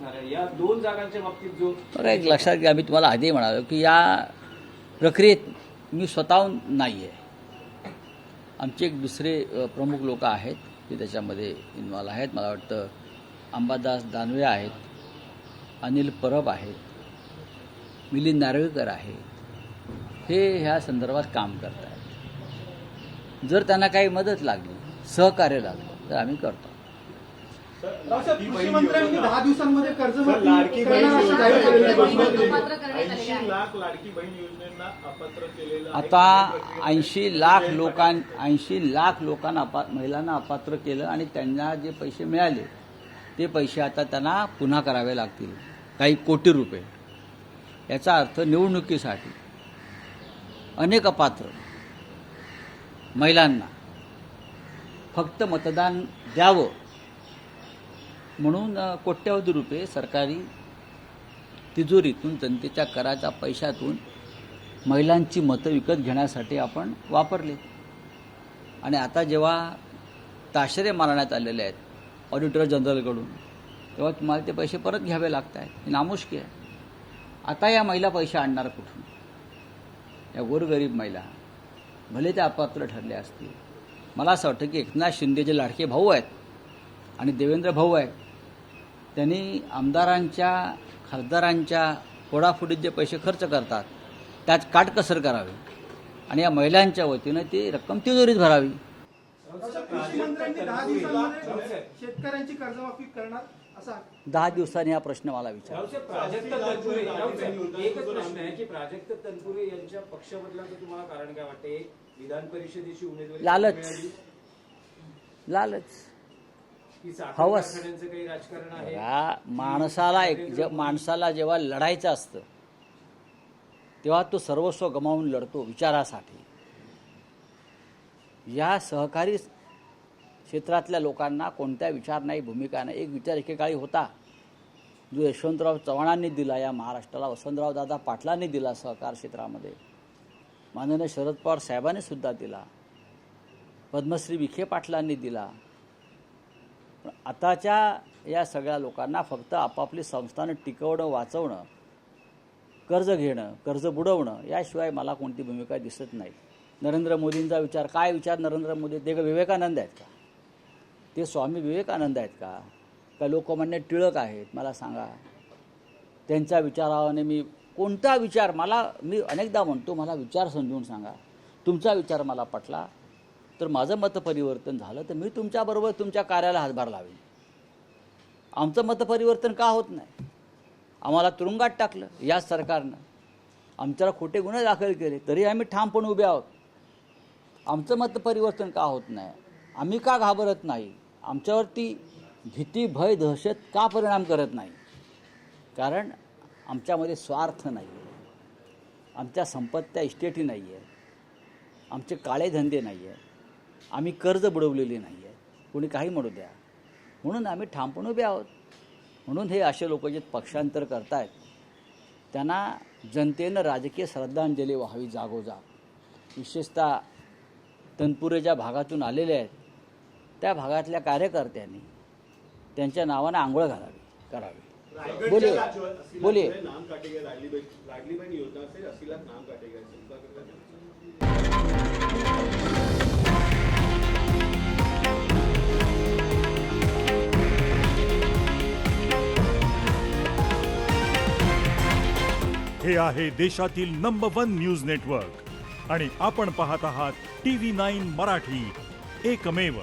असणार आहे या 2 जागांच्या बाबतीत जो बघा, एक लक्षात घ्या, मी तुम्हाला आधी म्हणालो की या प्रक्रियेत मी स्वतःहून नाही आहे. आमचे एक दुसरे प्रमुख लोक आहेत ते त्याच्यामध्ये इन्व्हॉल्व आहेत. मला वाटतं अंबादास दानवे आहेत, अनिल परब आहेत, मिलिंद नारळीकर आहे. हे ह्या संदर्भात काम करत आहेत. जर त्यांना काही मदत लागली, सहकार्य लागलं तर आम्ही करतो. कृषी मंत्र्यांनी 10 दिवसांमध्ये लाडकी बहीण लाडकी बहीण योजनेला अपात्र केलेलं आहे. आता 80 लाख लोकांना महिलांना अपात्र केलं आणि त्यांना जे पैसे मिळाले ते पैसे आता त्यांना पुन्हा करावे लागतील, काही कोटी रुपये. याचा अर्थ निवडणुकीसाठी अनेक अपात्र महिलांना फक्त मतदान द्यावं म्हणून कोट्यवधी रुपये सरकारी तिजोरीतून, जनतेच्या कराच्या पैशातून महिलांची मतं विकत घेण्यासाठी आपण वापरले. आणि आता जेव्हा ताशेरे मारण्यात आलेले आहेत ऑडिटर जनरलकडून, तेव्हा तुम्हाला ते पैसे परत घ्यावे लागत आहेत. ही नामुष्की आहे. आता या महिला पैसे आणणार कुठून? या गोरगरीब महिला भले त्या अपात्र ठरल्या असतील. मला असं वाटतं की एकनाथ शिंदेचे लाडके भाऊ आहेत आणि देवेंद्र भाऊ आहेत, त्यांनी आमदारांच्या खासदारांच्या फोडाफोडीत जे पैसे खर्च करतात त्यात काटकसर करावी आणि या महिलांच्या वतीनं ती रक्कम तिजोरीत भरावी. कृषी मंत्र्यांनी 10 दिवसांमध्ये शेतकऱ्यांची कर्जमाफी करणार असा 10 दिवसांनी हा प्रश्न मला विचार. प्राजक्त तनपुरे, एकच प्रश्न आहे की प्राजक्त तनपुरे यांच्या पक्ष बदलाचं तुम्हाला कारण काय वाटते? विधान परिषदेची उमेदवारी लालच की साखर हवस. कारखान्यांचं काही राजकारण आहे? माणसाला जेव्हा लढायचं असतं तेव्हा तो सर्वस्व गमावून लढतो विचारासाठी. या सहकारी क्षेत्रातल्या लोकांना कोणत्या विचार नाही, भूमिका नाही. एक विचार एकेकाळी होता जो यशवंतराव चव्हाणांनी दिला या महाराष्ट्राला, वसंतराव दादा पाटलांनी दिला सहकार क्षेत्रामध्ये, माननीय शरद पवार साहेबांनी सुद्धा दिला, पद्मश्री विखे पाटलांनी दिला. पण आताच्या या सगळ्या लोकांना फक्त आपापली संस्थानं टिकवणं, वाचवणं, कर्ज घेणं, कर्ज बुडवणं याशिवाय मला कोणती भूमिका दिसत नाही. नरेंद्र मोदींचा विचार काय? विचार नरेंद्र मोदी ते विवेकानंद आहेत का? ते स्वामी विवेकानंद आहेत का? का लोकमान्य टिळक आहेत? मला सांगा. त्यांच्या विचाराने मी कोणता विचार, मी अनेकदा म्हणतो मला विचार समजून सांगा. तुमचा विचार मला पटला तर माझं मतपरिवर्तन झालं तर मी तुमच्याबरोबर तुमच्या कार्याला हातभार लावेन. आमचं मतपरिवर्तन का होत नाही? आम्हाला तुरुंगात टाकलं या सरकारनं, आमच्यावर खोटे गुन्हे दाखल केले तरी आम्ही ठामपणे उभे आहोत. आमचं मतपरिवर्तन का होत नाही? आम्ही का घाबरत नाही? आमच्यावरती भीती, भय, दहशत का परिणाम करत नाही? कारण आमच्यामध्ये स्वार्थ नाही आहे, आमच्या संपत्त्या इस्टेटी नाही आहे, आमचे काळे धंदे नाही आहे, आम्ही कर्ज बुडवलेले नाही आहे. कोणी काही म्हणू द्या, म्हणून आम्ही ठामपणे उभे आहोत. म्हणून हे असे लोक जे पक्षांतर करतायत त्यांना जनतेनं राजकीय श्रद्धांजली व्हावी जागोजाग. विशेषतः तनपुरे ज्या भागातून आलेले आहेत त्या भागातल्या कार्यकर्त्यांनी त्यांच्या नावाने आंघोळ करावी. बोलिए. नाम काटे गए लाडली बहन योजना से 80 लाख नाम काटे गए. हे आहे देशातील नंबर 1 न्यूज नेटवर्क आणि आपण पाहत आहात TV9 मराठी, एकमेव.